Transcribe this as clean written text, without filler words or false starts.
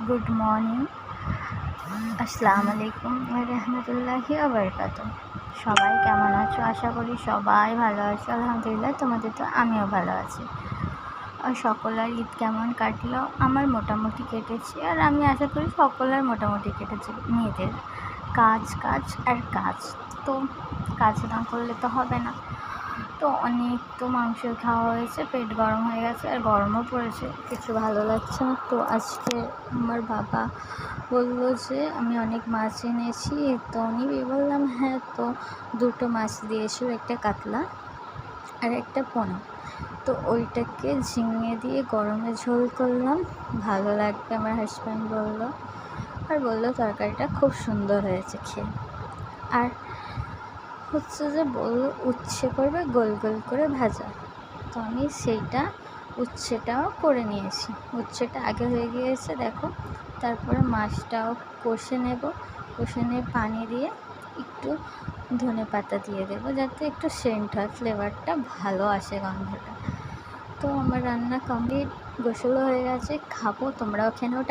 Good morning, আসসালামু আলাইকুম রহমতুল্লাহি ওয়া বারাকাতুহু। সবাই কেমন আছো? আশা করি সবাই ভালো আছো। আলহামদুলিল্লাহ, তোমাদের তো আমিও ভালো আছি। আর সকলের ঈদ কেমন কাটলো? আমার মোটামুটি কেটেছে, আর আমি আশা করি সকলের মোটামুটি কেটেছে। মেয়েদের কাজ কাজ আর কাজ, তো কাজ না করলে তো হবে না। তো অনেক তো মাংস খাওয়া হয়েছে, পেট গরম হয়ে গেছে, আর গরমও পড়েছে, কিছু ভালো লাগছে না। তো আজকে আমার বাবা বললো যে আমি অনেক মাছ এনেছি, তো আমি বললাম হ্যাঁ। তো দুটো মাছ দিয়েছিল, একটা কাতলা আর একটা পোনা। তো ওইটাকে ঝিঙে দিয়ে গরমে ঝোল করলাম, ভালো লাগবে আমার হাজব্যান্ড বললো, আর বললো তরকারিটা খুব সুন্দর হয়েছে খেয়ে। আর হচ্ছে যে বললো উচ্ছে করবে গোল গোল করে ভাজা, তো আমি সেইটা উচ্ছেটাও করে নিয়েছি। উচ্ছেটা আগে হয়ে গিয়েছে দেখো। তারপরে মাছটাও কষে নেব, কষে নিয়ে পানি দিয়ে একটু ধনে পাতা দিয়ে দেবো, যাতে একটু সেন্ট হয়, ফ্লেভারটা ভালো আসে, গন্ধটা। তো আমার রান্না কমপ্লিট, গোসলও হয়ে গেছে, খাবো। তোমরাও খেয়ে নাও।